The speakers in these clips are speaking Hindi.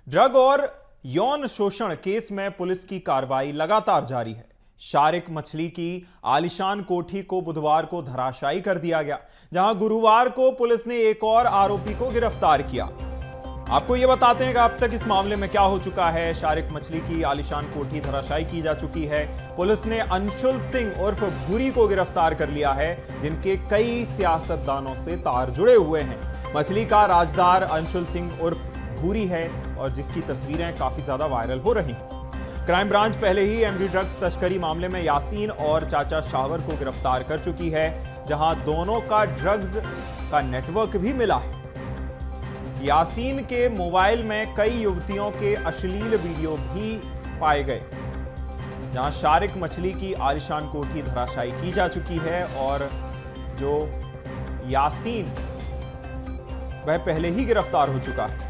ड्रग और यौन शोषण केस में पुलिस की कार्रवाई लगातार जारी है। शारिक मछली की आलीशान कोठी को बुधवार को धराशायी कर दिया गया, जहां गुरुवार को पुलिस ने एक और आरोपी को गिरफ्तार किया। आपको यह बताते हैं कि अब तक इस मामले में क्या हो चुका है। शारिक मछली की आलीशान कोठी धराशायी की जा चुकी है। पुलिस ने अंशुल सिंह उर्फ भूरी को गिरफ्तार कर लिया है, जिनके कई सियासतदानों से तार जुड़े हुए हैं। मछली का राजदार अंशुल सिंह उर्फ भूरी है और जिसकी तस्वीरें काफी ज्यादा वायरल हो रही हैं। क्राइम ब्रांच पहले ही एमडी ड्रग्स तस्करी मामले में यासीन और चाचा शावर को गिरफ्तार कर चुकी है, जहां दोनों का ड्रग्स का नेटवर्क भी मिला है। यासीन के मोबाइल में कई युवतियों के अश्लील वीडियो भी पाए गए। जहां शारिक मछली की आलीशान कोठी धराशायी की जा चुकी है और जो यासीन वह पहले ही गिरफ्तार हो चुका है।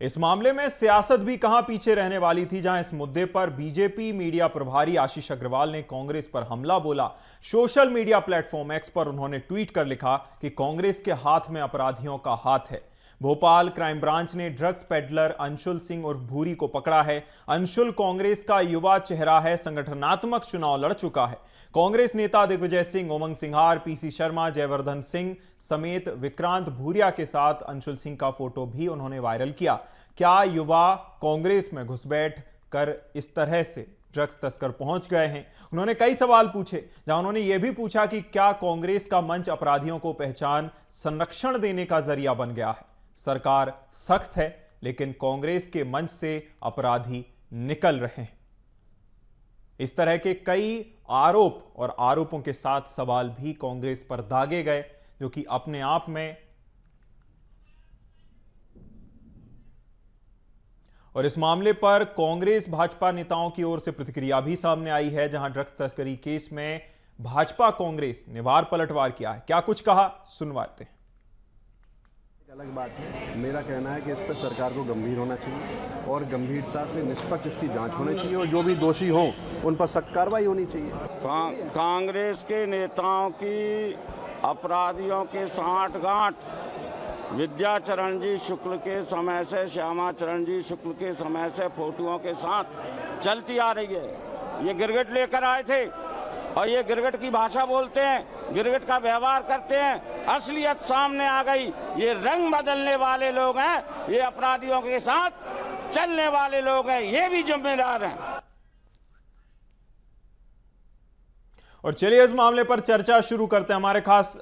इस मामले में सियासत भी कहां पीछे रहने वाली थी, जहां इस मुद्दे पर बीजेपी मीडिया प्रभारी आशीष अग्रवाल ने कांग्रेस पर हमला बोला। सोशल मीडिया प्लेटफॉर्म एक्स पर उन्होंने ट्वीट कर लिखा कि कांग्रेस के हाथ में अपराधियों का हाथ है। भोपाल क्राइम ब्रांच ने ड्रग्स पेडलर अंशुल सिंह उर्फ भूरी को पकड़ा है। अंशुल कांग्रेस का युवा चेहरा है, संगठनात्मक चुनाव लड़ चुका है। कांग्रेस नेता दिग्विजय सिंह, उमंग सिंघार, पीसी शर्मा, जयवर्धन सिंह समेत विक्रांत भूरिया के साथ अंशुल सिंह का फोटो भी उन्होंने वायरल किया। क्या युवा कांग्रेस में घुसपैठ कर इस तरह से ड्रग्स तस्कर पहुंच गए हैं? उन्होंने कई सवाल पूछे, जहां उन्होंने यह भी पूछा कि क्या कांग्रेस का मंच अपराधियों को पहचान संरक्षण देने का जरिया बन गया है? सरकार सख्त है, लेकिन कांग्रेस के मंच से अपराधी निकल रहे हैं। इस तरह के कई आरोप और आरोपों के साथ सवाल भी कांग्रेस पर दागे गए, जो कि अपने आप में और इस मामले पर कांग्रेस भाजपा नेताओं की ओर से प्रतिक्रिया भी सामने आई है, जहां ड्रग्स तस्करी केस में भाजपा कांग्रेस ने वार पलटवार किया है। क्या कुछ कहा, सुनवाते हैं। अलग बात है, मेरा कहना है कि इस पर सरकार को गंभीर होना चाहिए और गंभीरता से निष्पक्ष इसकी जांच होनी चाहिए और जो भी दोषी हों उन पर सख्त कार्रवाई होनी चाहिए। कांग्रेस के नेताओं की अपराधियों के सांठगांठ विद्याचरण जी शुक्ल के समय से, श्यामा चरण जी शुक्ल के समय से फोटोओं के साथ चलती आ रही है। ये गिरगिट लेकर आए थे और ये गिरगिट की भाषा बोलते हैं, गिरगिट का व्यवहार करते हैं। असलियत सामने आ गई। ये रंग बदलने वाले लोग हैं, ये अपराधियों के साथ चलने वाले लोग हैं, ये भी जिम्मेदार हैं। और चलिए इस मामले पर चर्चा शुरू करते हैं।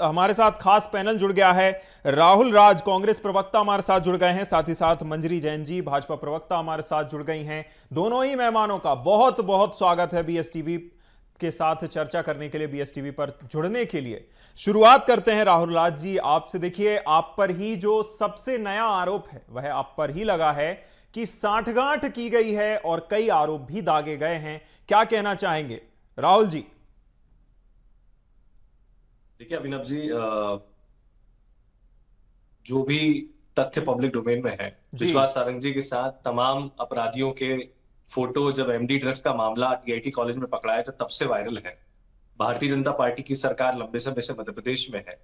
हमारे साथ खास पैनल जुड़ गया है। राहुल राज कांग्रेस प्रवक्ता हमारे साथ जुड़ गए हैं, साथ ही साथ मंजरी जैन जी भाजपा प्रवक्ता हमारे साथ जुड़ गई हैं। दोनों ही मेहमानों का बहुत बहुत स्वागत है बीएसटीवी के साथ चर्चा करने के लिए, बीएसटीवी पर जुड़ने के लिए। शुरुआत करते हैं राहुल राज जी आपसे। देखिए, आप पर ही जो सबसे नया आरोप है वह आप पर ही लगा है कि सांठगांठ की गई है और कई आरोप भी दागे गए हैं। क्या कहना चाहेंगे राहुल जी? देखिए अभिनव जी, जो भी तथ्य पब्लिक डोमेन में है, विश्वास सारंग जी के साथ तमाम अपराधियों के फोटो जब एमडी ड्रग्स का मामला टीआईटी कॉलेज में पकड़ाया था तब से वायरल है। भारतीय जनता पार्टी की सरकार लंबे समय से मध्य प्रदेश में है,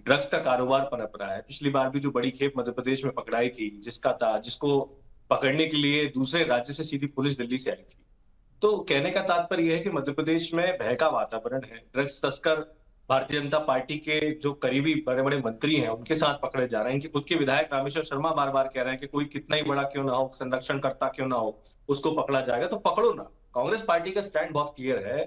ड्रग्स का कारोबार पनप रहा है। पिछली बार भी जो बड़ी खेप मध्य प्रदेश में पकड़ाई थी, जिसको पकड़ने के लिए दूसरे राज्य से सीधी पुलिस दिल्ली से आई थी। तो कहने का तात्पर्य यह है कि मध्य प्रदेश में भय का वातावरण है। ड्रग्स तस्कर भारतीय जनता पार्टी के जो करीबी बड़े बड़े मंत्री हैं उनके साथ पकड़े जा रहे हैं। इनके खुद के विधायक रामेश्वर शर्मा बार बार कह रहे हैं कि कोई कितना ही बड़ा क्यों ना हो, संरक्षण करता क्यों ना हो, उसको पकड़ा जाएगा। तो पकड़ो ना। कांग्रेस पार्टी का स्टैंड बहुत क्लियर है।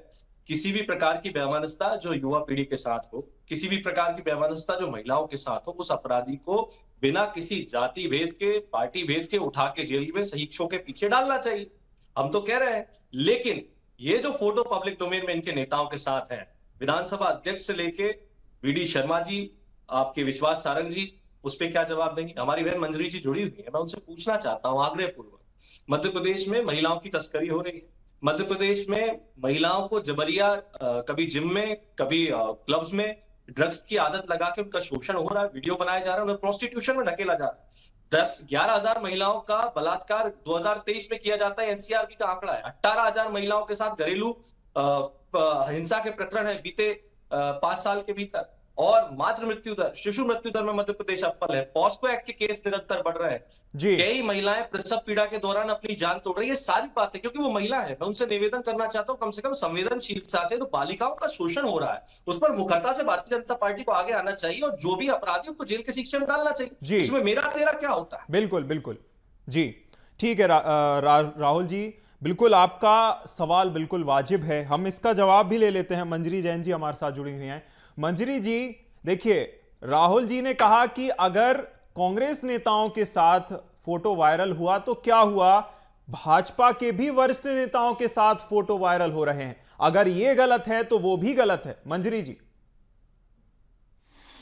किसी भी प्रकार की बेईमानस्ता जो युवा पीढ़ी के साथ हो, किसी भी प्रकार की बेईमानस्ता जो महिलाओं के साथ हो, उस अपराधी को बिना किसी जाति भेद के, पार्टी भेद के उठा के जेल में सहीक्षों के पीछे डालना चाहिए। हम तो कह रहे हैं, लेकिन ये जो फोटो पब्लिक डोमेन में इनके नेताओं के साथ है, विधानसभा अध्यक्ष से लेके वीडी शर्मा जी, आपके विश्वास सारंग जी, उस पर क्या जवाब देंगे? हमारी बहन मंजरी जी जुड़ी हुई है, मैं उनसे पूछना चाहता हूं आग्रहपूर्वक। मध्य प्रदेश में महिलाओं की तस्करी हो रही है। मध्य प्रदेश में महिलाओं को जबरिया कभी जिम में, कभी क्लब्स में ड्रग्स की आदत लगा के उनका शोषण हो रहा है, वीडियो बनाया जा रहा है, उन्हें प्रोस्टिट्यूशन में ढकेला जा रहा है। 11,000 महिलाओं का बलात्कार 2023 में किया जाता है, एनसीआरबी का आंकड़ा है। 18,000 महिलाओं के साथ घरेलू हिंसा के प्रकरण है बीते 5 साल के भीतर। और मातृ मृत्यु दर, शिशु मृत्यु दर में मध्य प्रदेश अव्वल है। पॉस्को एक्ट के केस निरंतर बढ़ रहे हैं जी। कई महिलाएं प्रसव पीड़ा के दौरान अपनी जान तोड़ रही है। सारी बातें क्योंकि वो महिला है। मैं उनसे निवेदन करना चाहता हूं कम से कम संवेदनशीलता से, तो बालिकाओं का शोषण हो रहा है उस पर मुखरता से भारतीय जनता पार्टी को आगे आना चाहिए और जो भी अपराधी उनको जेल के शिक्षा में डालना चाहिए। इसमें मेरा तेरा क्या होता है? बिल्कुल बिल्कुल जी, ठीक है। राहुल जी, बिल्कुल आपका सवाल बिल्कुल वाजिब है, हम इसका जवाब भी ले लेते हैं। मंजरी जैन जी हमारे साथ जुड़ी हुई हैं। मंजरी जी देखिए, राहुल जी ने कहा कि अगर कांग्रेस नेताओं के साथ फोटो वायरल हुआ तो क्या हुआ, भाजपा के भी वरिष्ठ नेताओं के साथ फोटो वायरल हो रहे हैं। अगर यह गलत है तो वो भी गलत है। मंजरी जी,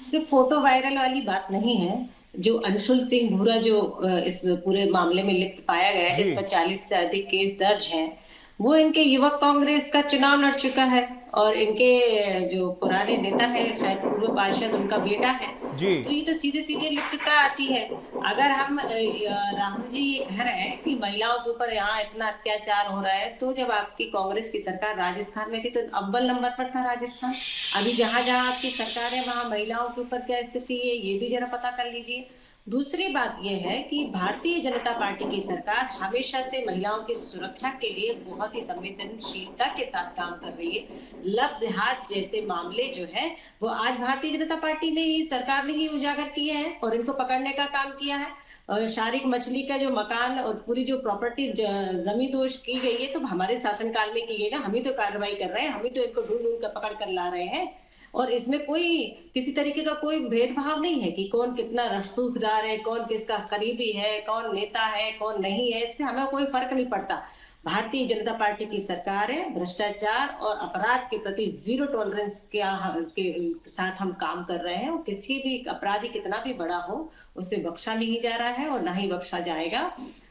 सिर्फ फोटो वायरल वाली बात नहीं है। जो अंशुल सिंह भूरा जो इस पूरे मामले में लिप्त पाया गया है, जिस पर 40 से अधिक केस दर्ज हैं, वो इनके युवक कांग्रेस का चुनाव लड़ चुका है और इनके जो पुराने नेता है, शायद पूर्व पार्षद, उनका बेटा है जी। तो ये तो सीधे सीधे लिप्तता आती है। अगर हम राहुल जी ये कह रहे हैं कि महिलाओं के ऊपर यहाँ इतना अत्याचार हो रहा है, तो जब आपकी कांग्रेस की सरकार राजस्थान में थी तो अव्वल नंबर पर था राजस्थान। अभी जहां जहां आपकी सरकार है वहां महिलाओं के ऊपर क्या स्थिति है, ये भी जरा पता कर लीजिए। दूसरी बात यह है कि भारतीय जनता पार्टी की सरकार हमेशा से महिलाओं की सुरक्षा के लिए बहुत ही संवेदनशीलता के साथ काम कर रही है। लव जिहाद जैसे मामले जो है वो आज भारतीय जनता पार्टी ने ही, सरकार ने ही उजागर किए हैं और इनको पकड़ने का काम किया है। शारिक मछली का जो मकान और पूरी जो प्रॉपर्टी जमीन दोष की गई है तो हमारे शासनकाल में की गई ना, हम ही तो कार्रवाई कर रहे हैं, हम ही तो इनको ढूंढ ढूंढ कर पकड़ कर ला रहे हैं। और इसमें कोई किसी तरीके का कोई भेदभाव नहीं है कि कौन कितना रसूखदार है, कौन किसका करीबी है, कौन नेता है, कौन नहीं है, इससे हमें कोई फर्क नहीं पड़ता। भारतीय जनता पार्टी की सरकार है, भ्रष्टाचार और अपराध के प्रति जीरो टॉलरेंस के साथ हम काम कर रहे हैं और किसी भी अपराधी कितना भी बड़ा हो उसे बख्शा नहीं जा रहा है और ना ही बख्शा जाएगा।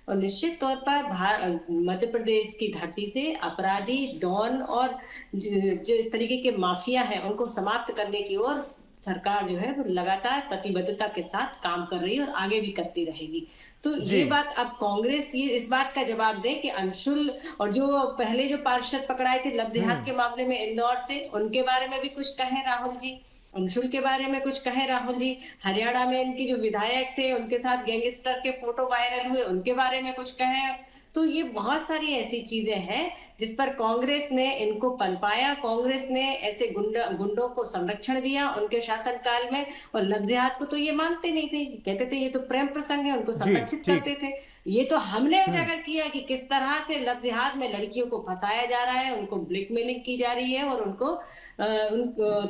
और निश्चित तौर पर मध्य प्रदेश की धरती से अपराधी, डॉन और जो इस तरीके के माफिया हैं उनको समाप्त करने की ओर सरकार जो है वो लगातार प्रतिबद्धता के साथ काम कर रही है और आगे भी करती रहेगी। तो ये बात अब कांग्रेस ये इस बात का जवाब दे कि अंशुल और जो पहले जो पार्षद पकड़ाए थे लव जिहाद के मामले में इंदौर से, उनके बारे में भी कुछ कहें राहुल जी। अंशुल के बारे में कुछ कहें राहुल जी। हरियाणा में इनकी जो विधायक थे उनके साथ गैंगस्टर के फोटो वायरल हुए, उनके बारे में कुछ कहें। तो ये बहुत सारी ऐसी चीजें हैं जिस पर कांग्रेस ने इनको पनपाया, कांग्रेस ने ऐसे गुंडों को संरक्षण दिया उनके शासनकाल में। और लव जिहाद को तो ये मानते नहीं थे, कहते थे ये तो प्रेम प्रसंग है, उनको संरक्षित करते थे। ये तो हमने उजागर किया कि किस तरह से लव जिहाद में लड़कियों को फंसाया जा रहा है, उनको ब्लैकमेलिंग की जा रही है और उनको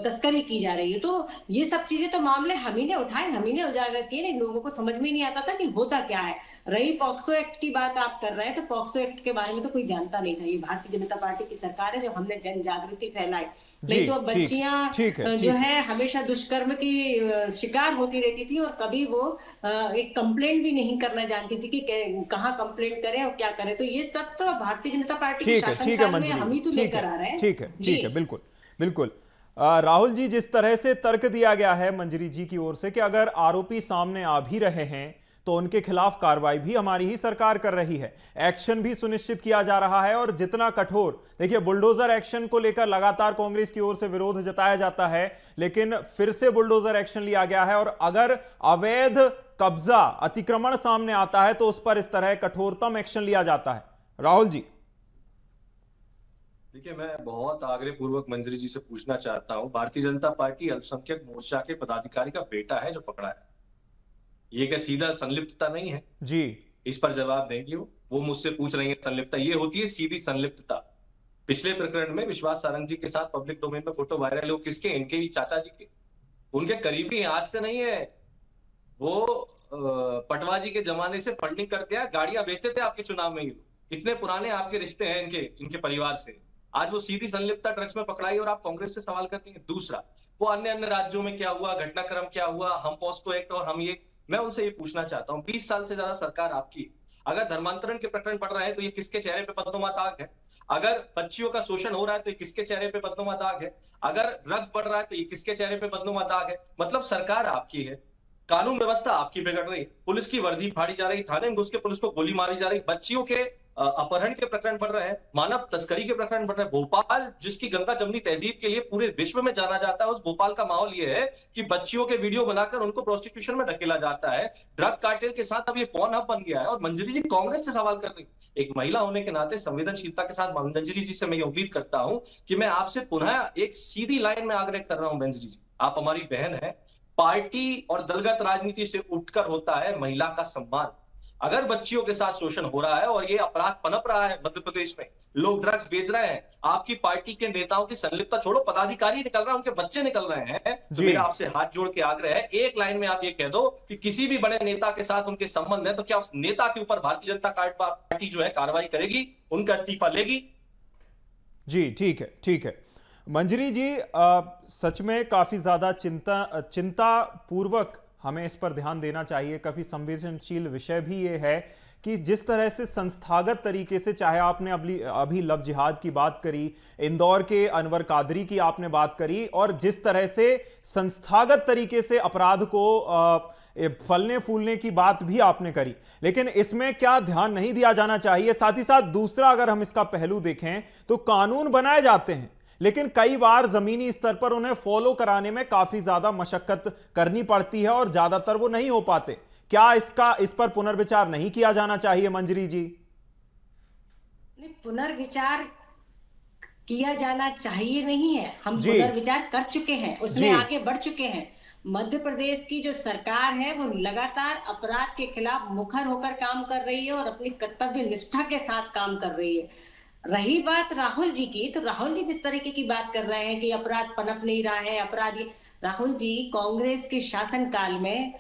तस्करी की जा रही है। तो ये सब चीजें तो मामले हम ही ने उठाए, हम ही ने उजागर किए। लोगों को समझ में नहीं आता था कि होता क्या है। रही पॉक्सो एक्ट की बात आप कर रहे हैं, तो पॉक्सो एक्ट के बारे में तो कोई जानता नहीं था। ये भारतीय जनता पार्टी की सरकार है जो हमने जन जागृति फैलाई। नहीं तो बच्चियां जो है हमेशा दुष्कर्म की शिकार होती रहती थी और कभी वो एक कंप्लेंट भी नहीं करना जानती थी कि कहाँ कंप्लेंट करें और क्या करें। तो ये सब तो भारतीय जनता पार्टी के शासनकाल में हम ही तो लेकर आ रहे हैं। ठीक है, बिल्कुल बिल्कुल। राहुल जी, जिस तरह से तर्क दिया गया है मंजरी जी की ओर से कि अगर आरोपी सामने आ भी रहे हैं तो उनके खिलाफ कार्रवाई भी हमारी ही सरकार कर रही है, एक्शन भी सुनिश्चित किया जा रहा है और जितना कठोर, देखिए बुलडोजर एक्शन को लेकर लगातार कांग्रेस की ओर से विरोध जताया जाता है, लेकिन फिर से बुलडोजर एक्शन लिया गया है। और अगर अवैध कब्जा, अतिक्रमण सामने आता है तो उस पर इस तरह कठोरतम एक्शन लिया जाता है। राहुल जी, देखिए, मैं बहुत आग्रहपूर्वक मंजरी जी से पूछना चाहता हूं, भारतीय जनता पार्टी अल्पसंख्यक मोर्चा के पदाधिकारी का बेटा है जो पकड़ा है, ये क्या सीधा संलिप्तता नहीं है जी? इस पर जवाब देंगे वो मुझसे पूछ रही है। संलिप्तता ये होती है सीधी संलिप्तता। पिछले प्रकरण में विश्वास सारंग जी के साथ पब्लिक डोमेन में फोटो वायरल हो, किसके? इनके ही चाचा जी के, उनके करीबी। आज से नहीं है, वो पटवा जी के जमाने से फंडिंग करते हैं, गाड़ियां बेचते थे आपके चुनाव में। इतने पुराने आपके रिश्ते हैं इनके परिवार से। आज वो सीधी संलिप्तता ड्रग्स में पकड़ाई और आप कांग्रेस से सवाल करते हैं। दूसरा, वो अन्य राज्यों में क्या हुआ, घटनाक्रम क्या हुआ, हम पॉस्को एक्ट और हम ये, मैं उनसे ये पूछना चाहता हूं, 20 साल से ज्यादा सरकार आपकी, अगर धर्मांतरण के प्रकरण पड़ रहे हैं तो ये किसके चेहरे पे बदनुमा दाग है? अगर बच्चियों का शोषण हो रहा है तो ये किसके चेहरे पे बदनुमा दाग है? अगर ड्रग्स बढ़ रहा है तो ये किसके चेहरे पे बदनुमा दाग है? मतलब सरकार आपकी है, कानून व्यवस्था आपकी बिगड़ रही, पुलिस की वर्दी फाड़ी जा रही, थाने में घुस के पुलिस को गोली मारी जा रही, बच्चियों के अपहरण के प्रकरण बढ़ रहे हैं, मानव तस्करी के प्रकरण बढ़ रहे हैं। भोपाल जिसकी गंगा जमनी तहजीब के लिए पूरे विश्व में जाना जाता है, उस भोपाल का माहौल ये है कि बच्चियों के वीडियो बनाकर उनको प्रोस्टिट्यूशन में ढकेला जाता है। ड्रग कार्टेल के साथ अब ये पॉर्न हब बन गया है। और मंजरी जी कांग्रेस से सवाल कर रही, एक महिला होने के नाते संवेदनशीलता के साथ मंजरी जी से मैं ये उम्मीद करता हूं कि मैं आपसे पुनः एक सीधी लाइन में आग्रह कर रहा हूं। मंजरी जी, आप हमारी बहन है। पार्टी और दलगत राजनीति से उठकर होता है महिला का सम्मान। अगर बच्चियों के साथ शोषण हो रहा है और ये अपराध पनप रहा है मध्य प्रदेश में, लोग ड्रग्स बेच रहे हैं, आपकी पार्टी के नेताओं की संलिप्तता छोड़ो, पदाधिकारी निकल रहे हैं, उनके बच्चे निकल रहे हैं, तो मेरा आपसे हाथ जोड़ के आग्रह है, एक लाइन में आप ये कह दो कि किसी भी बड़े नेता के साथ उनके संबंध है तो क्या उस नेता के ऊपर भारतीय जनता पार्टी जो है कार्रवाई करेगी, उनका इस्तीफा लेगी? जी ठीक है, ठीक है मंजरी जी, सच में काफी ज्यादा चिंता पूर्वक हमें इस पर ध्यान देना चाहिए। काफी संवेदनशील विषय भी ये है कि जिस तरह से संस्थागत तरीके से, चाहे आपने अभी लव जिहाद की बात करी, इंदौर के अनवर कादरी की आपने बात करी, और जिस तरह से संस्थागत तरीके से अपराध को फलने फूलने की बात भी आपने करी, लेकिन इसमें क्या ध्यान नहीं दिया जाना चाहिए? साथ ही साथ दूसरा, अगर हम इसका पहलू देखें तो कानून बनाए जाते हैं, लेकिन कई बार जमीनी स्तर पर उन्हें फॉलो कराने में काफी ज्यादा मशक्कत करनी पड़ती है और ज्यादातर वो नहीं हो पाते। क्या इस पर पुनर्विचार नहीं किया जाना चाहिए मंजरी जी? पुनर्विचार किया जाना चाहिए नहीं है, हम पुनर्विचार कर चुके हैं, उसमें आगे बढ़ चुके हैं। मध्य प्रदेश की जो सरकार है वो लगातार अपराध के खिलाफ मुखर होकर काम कर रही है और अपनी कर्तव्य निष्ठा के साथ काम कर रही है। रही बात राहुल जी की, तो राहुल जी जिस तरीके की बात कर रहे हैं कि अपराध पनप नहीं रहा है, अपराधी, राहुल जी कांग्रेस के शासनकाल में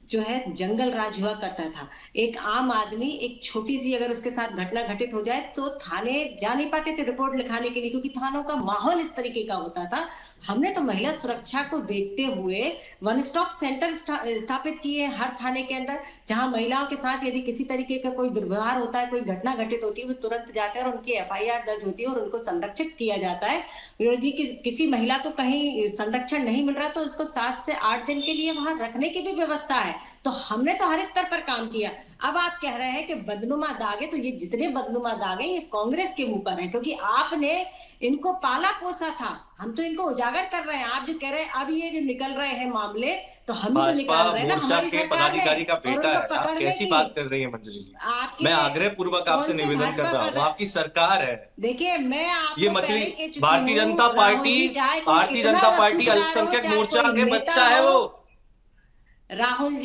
जो है जंगल राज हुआ करता था। एक आम आदमी, एक छोटी सी अगर उसके साथ घटना घटित हो जाए तो थाने जा नहीं पाते थे रिपोर्ट लिखाने के लिए, क्योंकि थानों का माहौल इस तरीके का होता था। हमने तो महिला सुरक्षा को देखते हुए वन स्टॉप सेंटर स्थापित किए हर थाने के अंदर, जहां महिलाओं के साथ यदि किसी तरीके का कोई दुर्व्यवहार होता है, कोई घटना घटित होती है, वो तुरंत जाते हैं और उनकी FIR दर्ज होती है और उनको संरक्षित किया जाता है। यदि किसी महिला को कहीं संरक्षण नहीं मिल रहा तो उसको 7 से 8 दिन के लिए वहां रखने की भी व्यवस्था है। तो हमने तो हर स्तर पर काम किया। अब आप कह रहे हैं कि बदनुमा दागे, तो ये जितने बदनुमा दागे ये कांग्रेस के मुंह पर है, क्योंकि आपने इनको पाला पोसा था। हम तो इनको उजागर कर रहे हैं। आप जो कह रहे हैं अब ये जो निकल रहे हैं मामले, तो हम ही तो निकाल रहे हैं ना, हमारी सरकार पदाधिकारी का बेटा है। आप कैसी बात कर रही है मंजरी जी? मैं आग्रह पूर्वक आपसे निवेदन कर रहा हूँ, आपकी सरकार है। देखिए, मैं आपको ये मछली भारतीय जनता पार्टी अल्पसंख्यक मोर्चा के बच्चा है वो। राहुल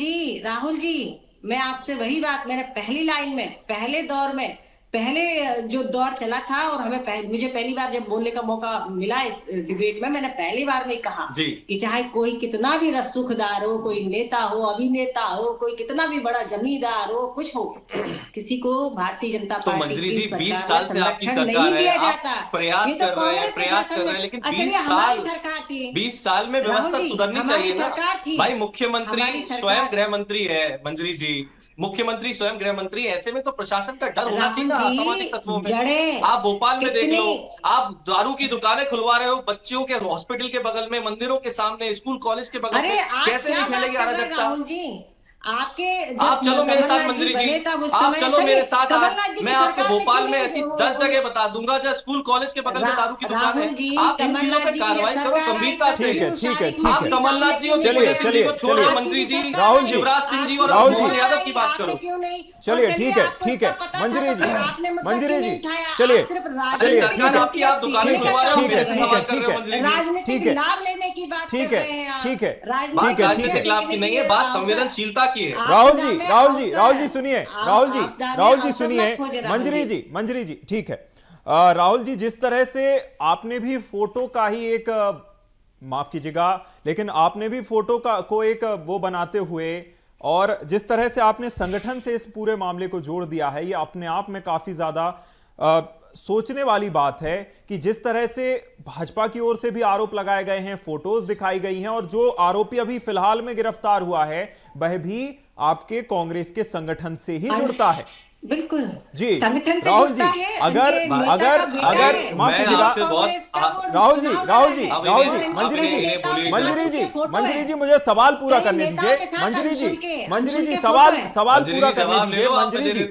जी, मैं आपसे वही बात, मैंने पहली लाइन में, पहले दौर में, पहले जो दौर चला था और मुझे पहली बार जब बोलने का मौका मिला इस डिबेट में, मैंने पहली बार में कहा कि चाहे कोई कितना भी रसूखदार हो, कोई नेता हो, अभिनेता हो, कोई कितना भी बड़ा जमींदार हो, कुछ हो, किसी को भारतीय जनता पार्टी की सरकार में संरक्षण नहीं दिया जाता। प्रयास कर रहे हैं, लेकिन 20 साल में व्यवस्था सुधरनी चाहिए ना भाई। मुख्यमंत्री स्वयं गृह मंत्री है मंजरी जी, मुख्यमंत्री स्वयं गृह मंत्री, ऐसे में तो प्रशासन का डर होना चाहिए ना असामाजिक तत्वों में। आप भोपाल में देख लो, आप दारू की दुकानें खुलवा रहे हो, बच्चियों के हॉस्पिटल के बगल में, मंदिरों के सामने, स्कूल कॉलेज के बगल में, कैसे नहीं फैलेगी अराजकता? राहुल जी, आप चलो मेरे साथ मंजरी जी, आप चलो मेरे साथ, मैं आपको भोपाल में ऐसी 10 जगह बता दूंगा जहाँ स्कूल कॉलेज के बगल में दारू की दुकान है। आप इन चीजों पे कार्रवाई करो गंभीरता से। आप कमलनाथ जी और छोड़ो मंत्री जी, राहुल जी, शिवराज सिंह जी और मोहन यादव की बात करो। चलिए ठीक है मंजरी जी, चलिए सरकार आपकी, आप दुकानें खुलवा रहे हो, मेरे से सवाल कर रहे हो मंजरी जी। राजनीतिक लाभ लेने की बात कर रहे हैं आप। ठीक है, राजनीतिक लाभ की नहीं है बात, संवेदनशीलता की है। राहुल जी सुनिए, राहुल जी सुनिए, मंजरी जी ठीक है। राहुल जी, जिस तरह से आपने भी फोटो का ही एक, माफ कीजिएगा, लेकिन आपने भी फोटो को एक वो बनाते हुए, और जिस तरह से आपने संगठन से इस पूरे मामले को जोड़ दिया है, ये अपने आप में काफी ज्यादा सोचने वाली बात है कि जिस तरह से भाजपा की ओर से भी आरोप लगाए गए हैं, फोटोज दिखाई गई हैं, और जो आरोपी अभी फिलहाल में गिरफ्तार हुआ है वह भी आपके कांग्रेस के संगठन से ही जुड़ता है। बिल्कुल जी, संगठन से राहुल जी, अगर माफ कीजिएगा, मंजरी जी मुझे सवाल पूरा करने दीजिए। मंजरी जी सवाल पूरा करने दीजिए।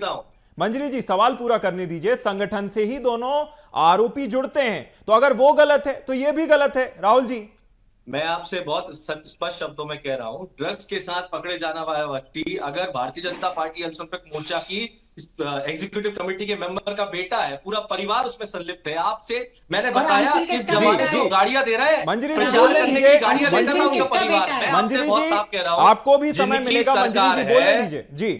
मंजरी जी सवाल पूरा करने दीजिए। संगठन से ही दोनों आरोपी जुड़ते हैं, तो अगर वो गलत है तो ये भी गलत है। राहुल जी, मैं आपसे बहुत स्पष्ट शब्दों में कह रहा हूं, ड्रग्स के साथ पकड़े जाने वाला व्यक्ति अगर भारतीय जनता पार्टी अल्पसंख्यक मोर्चा की एग्जीक्यूटिव कमेटी के मेंबर का बेटा है, पूरा परिवार उसमें संलिप्त है। आपसे मैंने बताया किस जमाने से वो गाड़ियां दे रहे हैं, मंजरी जी प्रचार करने की गाड़ियां दे रहा उनका परिवार। मैं आपसे मंजरी बहुत जी, साफ कह रहा हूं, आपको भी समय मिलेगा, मंजरी जी बोलने दीजिए जी।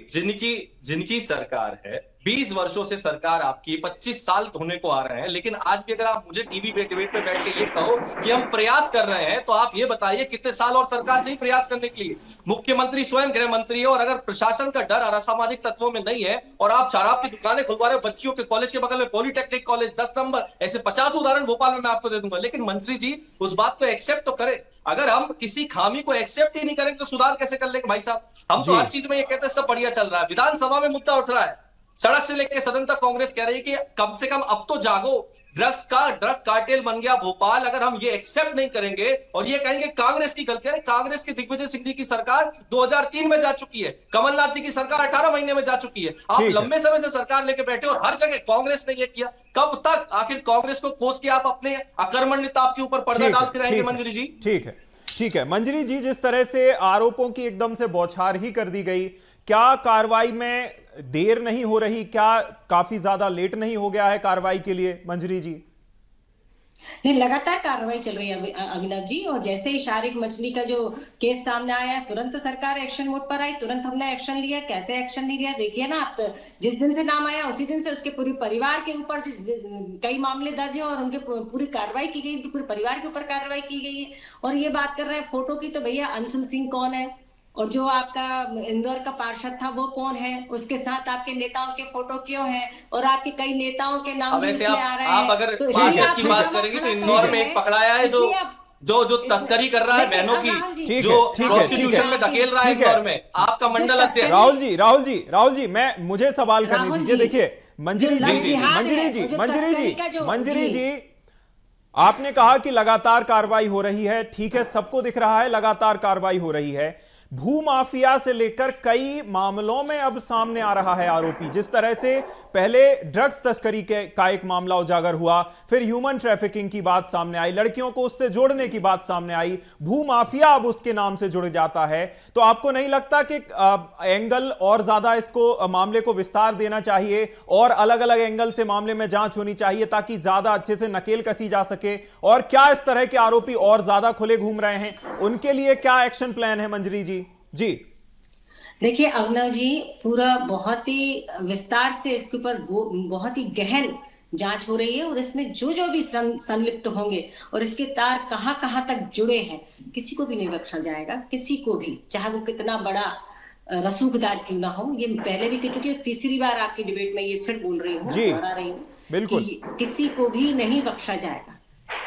जिनकी सरकार है, 20 वर्षों से सरकार आपकी, 25 साल होने को आ रहे हैं, लेकिन आज भी अगर आप मुझे टीवी पे डिबेट पे बैठ के ये कहो कि हम प्रयास कर रहे हैं, तो आप ये बताइए कितने साल और सरकार चाहिए प्रयास करने के लिए? मुख्यमंत्री स्वयं गृह मंत्री है, और अगर प्रशासन का डर और असामाजिक तत्वों में नहीं है और आप शराब की दुकानें खुलवा रहे हो, बच्चियों के कॉलेज के बगल में पॉलिटेक्निक कॉलेज 10 नंबर, ऐसे 50 उदाहरण भोपाल में मैं आपको दे दूंगा। लेकिन मंत्री जी उस बात को एक्सेप्ट तो करें। अगर हम किसी खामी को एक्सेप्ट ही नहीं करेंगे तो सुधार कैसे कर लेंगे भाई साहब? हम तो हर चीज में ये कहते हैं सब बढ़िया चल रहा है, विधानसभा में मुद्दा उठ रहा है, सड़क से लेकर सदन तक कांग्रेस कह रही है कि कम से कम अब तो जागो, ड्रग कार्टेल बन गया भोपाल। अगर हम ये एक्सेप्ट नहीं करेंगे और ये कहेंगे कांग्रेस की गलती है, कांग्रेस की दिग्विजय सिंह जी की सरकार 2003 में जा चुकी है, कमलनाथ जी की सरकार 18 महीने में जा चुकी है, आप लंबे समय से सरकार लेके बैठे और हर जगह कांग्रेस ने ये किया। कब तक आखिर कांग्रेस को कोस के आप अपने अकर्मण्यता के ऊपर पर्दा डालते रहेंगे मंजरी जी? ठीक है मंजरी जी, जिस तरह से आरोपों की एकदम से बौछार ही कर दी गई, क्या कार्रवाई में देर नहीं हो रही? क्या काफी ज्यादा लेट नहीं हो गया है कार्रवाई के लिए मंजरी जी? नहीं, लगातार कार्रवाई चल रही है अभिनव जी। और जैसे ही शारिक मछली का जो केस सामने आया, तुरंत सरकार एक्शन मोड पर आई, तुरंत हमने एक्शन लिया। कैसे एक्शन नहीं लिया देखिए ना आप, जिस दिन से नाम आया उसी दिन से उसके पूरे परिवार के ऊपर कई मामले दर्ज है और उनके पूरी कार्रवाई की गई, पूरे परिवार के ऊपर कार्रवाई की गई है। और ये बात कर रहे हैं फोटो की, तो भैया अंशुल सिंह कौन है और जो आपका इंदौर का पार्षद था वो कौन है? उसके साथ आपके नेताओं के फोटो क्यों हैं? और आपके कई नेताओं के नाम भी इसमें आ रहे हैं। आप अगर पार्षद की बात करेंगे तो इंदौर में एक पकड़ाया है जो तस्करी कर रहा है बहनों की, जो प्रोस्टिट्यूशन में धकेल रहा है इंदौर में, आपका मंडल अध्यक्ष। राहुल जी मुझे सवाल करने दीजिए। देखिए मंजरी जी, आपने कहा कि लगातार कार्रवाई हो रही है, ठीक है, सबको दिख रहा है लगातार कार्रवाई हो रही है। भूमाफिया से लेकर कई मामलों में अब सामने आ रहा है आरोपी। जिस तरह से पहले ड्रग्स तस्करी का एक मामला उजागर हुआ, फिर ह्यूमन ट्रैफिकिंग की बात सामने आई, लड़कियों को उससे जोड़ने की बात सामने आई, भूमाफिया अब उसके नाम से जुड़ जाता है। तो आपको नहीं लगता कि एंगल और ज्यादा इसको मामले को विस्तार देना चाहिए और अलग अलग एंगल से मामले में जांच होनी चाहिए ताकि ज्यादा अच्छे से नकेल कसी जा सके? और क्या इस तरह के आरोपी और ज्यादा खुले घूम रहे हैं, उनके लिए क्या एक्शन प्लान है मंजरी जी? जी देखिए अभिनव जी, पूरा बहुत ही विस्तार से इसके ऊपर बहुत ही गहन जांच हो रही है और इसमें जो भी संलिप्त होंगे और इसके तार कहां तक जुड़े हैं, किसी को भी नहीं बख्शा जाएगा, किसी को भी, चाहे वो कितना बड़ा रसूखदार क्यों ना हो। ये पहले भी कह चुकी हूँ, तीसरी बार आपकी डिबेट में ये फिर बोल रही हूँ, दोहरा रही हूँ, बिल्कुल किसी को भी नहीं बख्शा जाएगा,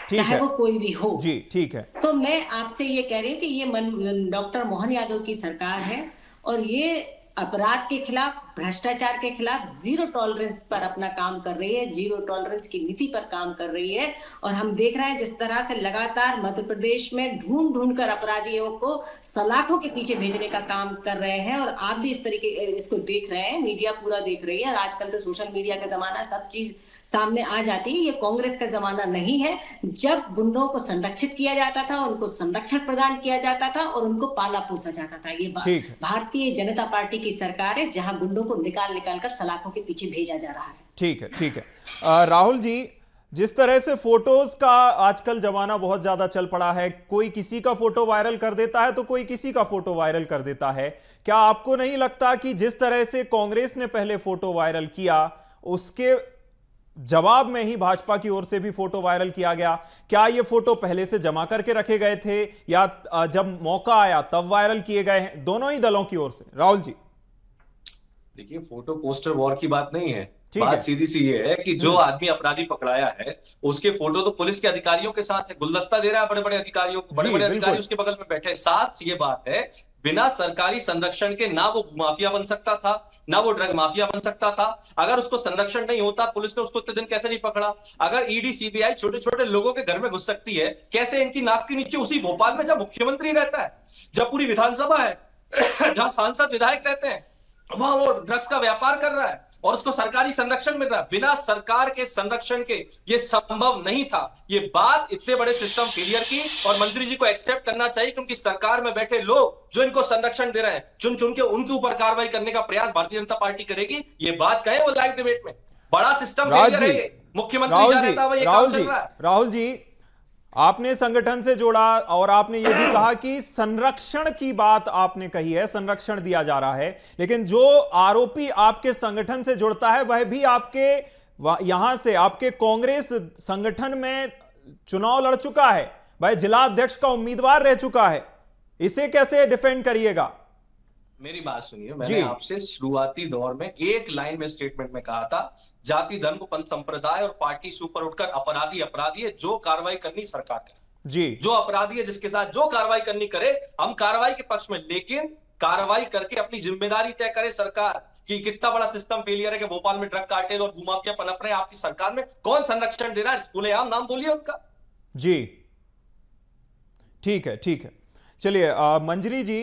चाहे वो कोई भी हो। जी ठीक है। तो मैं आपसे ये कह रही हूँ कि ये डॉक्टर मोहन यादव की सरकार है और ये अपराध के खिलाफ, भ्रष्टाचार के खिलाफ जीरो टॉलरेंस पर अपना काम कर रही है, जीरो टॉलरेंस की नीति पर काम कर रही है। और हम देख रहे हैं जिस तरह से लगातार मध्य प्रदेश में ढूंढ कर अपराधियों को सलाखों के पीछे भेजने का काम कर रहे हैं। और आप भी इस तरीके इसको देख रहे हैं, मीडिया पूरा देख रही है। और आजकल तो सोशल मीडिया का जमाना, सब चीज सामने आ जाती है। ये कांग्रेस का जमाना नहीं है जब गुंडों को संरक्षित किया जाता था, उनको संरक्षण प्रदान किया जाता था और उनको पाला पोसा जाता था। ये भारतीय जनता पार्टी की सरकार है जहां गुंडों को निकाल कर सलाखों के पीछे भेजा जा रहा है। ठीक है। राहुल जी, जिस तरह से फोटोज का आजकल जमाना बहुत ज्यादा चल पड़ा है, कोई किसी का फोटो वायरल कर देता है तो कोई किसी का फोटो वायरल कर देता है। क्या आपको नहीं लगता कि जिस तरह से कांग्रेस ने पहले फोटो वायरल किया, उसके जवाब में ही भाजपा की ओर से भी फोटो वायरल किया गया? क्या ये फोटो पहले से जमा करके रखे गए थे या जब मौका आया तब वायरल किए गए हैं, दोनों ही दलों की ओर से? राहुल जी देखिए, फोटो पोस्टर वॉर की बात नहीं है, बात सीधी सी ये है कि जो आदमी अपराधी पकड़ाया है उसके फोटो तो पुलिस के अधिकारियों के साथ है, गुलदस्ता दे रहा है बड़े बड़े अधिकारियों को, बड़े बड़े अधिकारी उसके बगल में बैठे। साथ ये बात है, बिना सरकारी संरक्षण के ना वो माफिया बन सकता था, ना वो ड्रग माफिया बन सकता था। अगर उसको संरक्षण नहीं होता, पुलिस ने उसको इतने दिन कैसे नहीं पकड़ा? अगर ईडी सीबीआई छोटे छोटे लोगों के घर में घुस सकती है, कैसे इनकी नाक के नीचे उसी भोपाल में जब मुख्यमंत्री रहता है, जब पूरी विधानसभा है, जहां सांसद विधायक रहते हैं, वहां वो ड्रग्स का व्यापार कर रहा है, और उसको सरकारी संरक्षण मिल रहा है। बिना सरकार के संरक्षण के ये संभव नहीं था। ये बात इतने बड़े सिस्टम फेलियर की, और मंत्री जी को एक्सेप्ट करना चाहिए कि उनकी सरकार में बैठे लोग जो इनको संरक्षण दे रहे हैं, चुन चुन के उनके ऊपर कार्रवाई करने का प्रयास भारतीय जनता पार्टी करेगी। ये बात कहे वो लाइव डिबेट में। बड़ा सिस्टम फेलियर है। मुख्यमंत्री जा रहा है, राहुल जी, आपने संगठन से जोड़ा और आपने यह भी कहा कि संरक्षण की बात आपने कही है, संरक्षण दिया जा रहा है, लेकिन जो आरोपी आपके संगठन से जुड़ता है वह भी आपके यहां से आपके कांग्रेस संगठन में चुनाव लड़ चुका है, वह जिला अध्यक्ष का उम्मीदवार रह चुका है। इसे कैसे डिफेंड करिएगा? मेरी बात सुनिए, मैंने आपसे शुरुआती दौर में एक लाइन में स्टेटमेंट में कहा था, जाति धर्म पंथ संप्रदाय और पार्टी से ऊपर उठकर अपराधी अपराधी है, जो कार्रवाई करनी सरकार करे जी, जो अपराधी है जिसके साथ जो कार्रवाई करनी करे, हम कार्रवाई के पक्ष में, लेकिन कार्रवाई करके अपनी जिम्मेदारी तय करे सरकार कि कितना बड़ा सिस्टम फेलियर है कि भोपाल में ड्रग कार्टेल और भूमाफिया पनप रहे हैं। आपकी सरकार में कौन संरक्षण दे रहा है? खुलेआम नाम बोलिए उनका। जी ठीक है, ठीक है, चलिए मंजरी जी,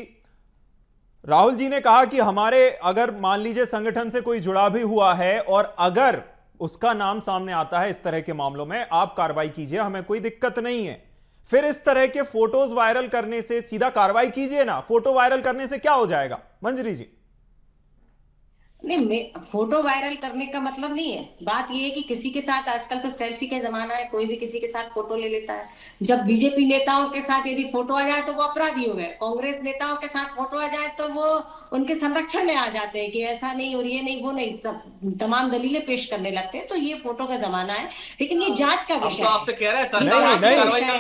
राहुल जी ने कहा कि हमारे अगर मान लीजिए संगठन से कोई जुड़ा भी हुआ है और अगर उसका नाम सामने आता है इस तरह के मामलों में, आप कार्रवाई कीजिए, हमें कोई दिक्कत नहीं है। फिर इस तरह के फोटोज वायरल करने से सीधा कार्रवाई कीजिए ना, फोटो वायरल करने से क्या हो जाएगा? मंजरी जी। नहीं, फोटो वायरल करने का मतलब नहीं है। बात यह है कि किसी के साथ, आजकल तो सेल्फी का जमाना है, कोई भी किसी के साथ फोटो ले लेता है। जब बीजेपी नेताओं के साथ यदि फोटो आ जाए तो वो अपराधी हो गए, कांग्रेस नेताओं के साथ फोटो आ जाए तो वो उनके संरक्षण में आ जाते हैं कि ऐसा नहीं और ये नहीं वो नहीं, सब तमाम दलीलें पेश करने लगते हैं। तो ये फोटो का जमाना है, लेकिन ये जांच का विषय है। आपसे कह रहे हैं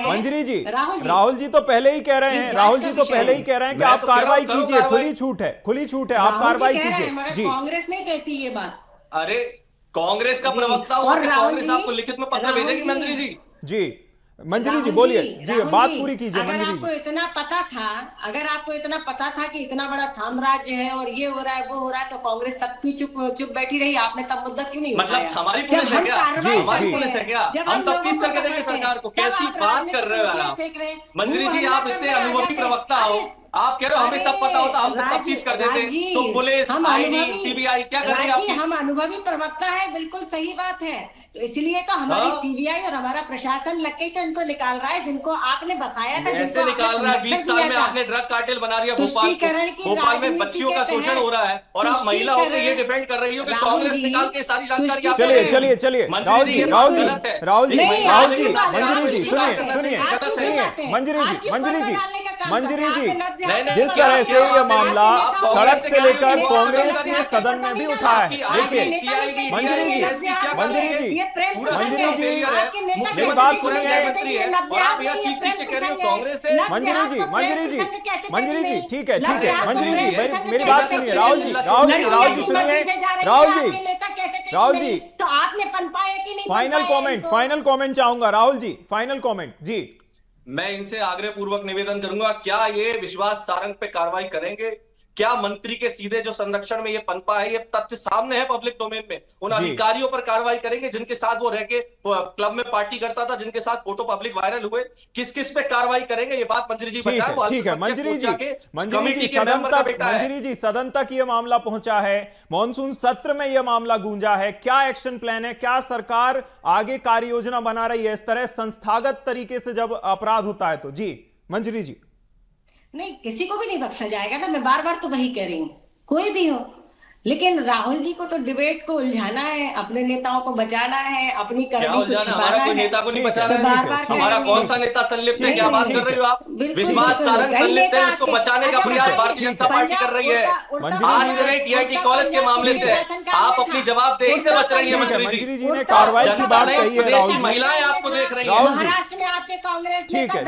मंजरी जी, राहुल जी तो पहले ही कह रहे हैं, राहुल जी तो पहले ही कह रहे हैं कि आप कार्रवाई कीजिए, खुली छूट है, खुली छूट है, आप कार्रवाई कीजिए जी। कांग्रेस नहीं कहती ये बात। अरे कांग्रेस का प्रवक्ता और कांग्रेस आपको लिखित में पत्र भेजेगी मंजरी जी। जी मंजरी जी बोलिए जी, बात पूरी कीजिए मंजरी जी। आपको इतना पता था, अगर आपको इतना पता था कि इतना बड़ा साम्राज्य है और ये हो रहा है वो हो रहा है, तो कांग्रेस तब की चुप बैठी रही? आपने तब मुद्दा क्यों नहीं उठाया? मतलब हमारी पुलिस है क्या? हमारी पुलिस है क्या? हम तफ्तीश करके देंगे सरकार को। कैसी बात कर रहे हो आप मंजरी जी? आप इतने अनुभवी प्रवक्ता हो, आप कह रहे हो हमें सब पता होता, हम तफ्तीश कर देते, तो पुलिस आईडी सीबीआई क्या कर रही है? हम अनुभवी प्रवक्ता है, बिल्कुल सही बात है। तो इसलिए तो हमारी सीबीआई और हमारा प्रशासन लग के तो इनको निकाल रहा है, जिनको आपने बसाया था, जिनको निकाल रहा है। 20 साल में आपने ड्रग कार्टेल बना दिया भोपाल में, बच्चियों का शोषण हो रहा है और आप महिला होकर ये डिफेंड कर रही हो कि कांग्रेस निकाल के सारी जानकारी। चलिए राहुल जी, मंजरी जी, जिस तरह से ये मामला सड़क से लेकर कांग्रेस ने सदन में भी उठाया है, देखिए मंजरी जी, मेरी बात सुनिए मंजरी जी, ठीक है मंजरी जी, मेरी बात सुनिए। राहुल जी सुनिए, राहुल जी तो आपने पनपाया कि नहीं? फाइनल कमेंट चाहूंगा राहुल जी, फाइनल कमेंट जी। मैं इनसे आग्रह पूर्वक निवेदन करूंगा, क्या ये विश्वास सारंग पे कार्रवाई करेंगे? क्या मंत्री के सीधे जो संरक्षण में ये पनपा है, ये तथ्य सामने है पब्लिक डोमेन में, उन अधिकारियों पर कार्रवाई करेंगे जिनके साथ वो रह के क्लब में पार्टी करता था, जिनके साथ फोटो पब्लिक वायरल हुए? किस किस पे कार्रवाई करेंगे? ये बात मंजरी जी बताएं। ठीक है मंजरी जी, सदन तक ये मामला पहुंचा है, मॉनसून सत्र में यह मामला गूंजा है, क्या एक्शन प्लान है? क्या सरकार आगे कार्य योजना बना रही है इस तरह संस्थागत तरीके से जब अपराध होता है तो? जी मंजरी जी। नहीं, किसी को भी नहीं बख्शा जाएगा ना, मैं बार बार तो वही कह रही हूँ, कोई भी हो। लेकिन राहुल जी को तो डिबेट को उलझाना है, अपने नेताओं को बचाना है, अपनी करनी को छिपाना है। नेता को नहीं बचाना है, हमारा कौन सा नेता संलिप्त है? क्या बात कर रही हो आप? विश्वास सारंग संलिप्त है, इसको बचाने का प्रयास भारतीय जनता पार्टी कर रही है। आज से नहीं, टीआईटी कॉलेज के मामले से आप अपनी जवाबदेही से बच रही है मंजरी जी। ने कार्रवाई की बात कही है, देश की महिलाएं आपको देख रही है। महाराष्ट्र में आपके कांग्रेस ठीक है,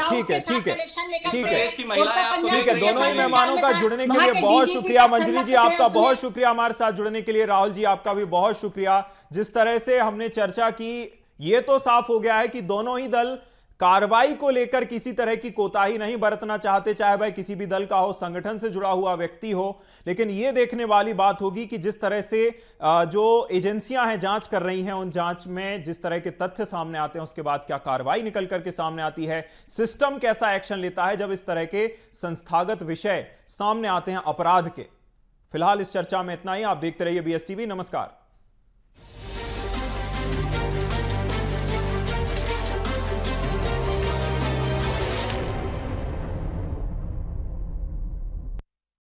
दोनों ही मेहमानों का जुड़ने के लिए बहुत शुक्रिया। मंजरी जी आपका बहुत शुक्रिया हमारे साथ जुड़ने के लिए। राहुल जी आपका भी बहुत शुक्रिया। जिस तरह से हमने चर्चा की, यह तो साफ हो गया है कि दोनों ही दल कार्रवाई को लेकर किसी तरह की कोताही नहीं बरतना चाहते, चाहे वह किसी भी दल का हो, संगठन से जुड़ा हुआ व्यक्ति हो। लेकिन यह देखने वाली बात होगी कि जिस तरह से जो एजेंसियां हैं जांच कर रही हैं, उन जांच में जिस तरह के तथ्य सामने आते हैं उसके बाद क्या कार्रवाई निकल करके सामने आती है, सिस्टम कैसा एक्शन लेता है जब इस तरह के संस्थागत विषय सामने आते हैं अपराध के। फिलहाल इस चर्चा में इतना ही। आप देखते रहिए BSTV। नमस्कार।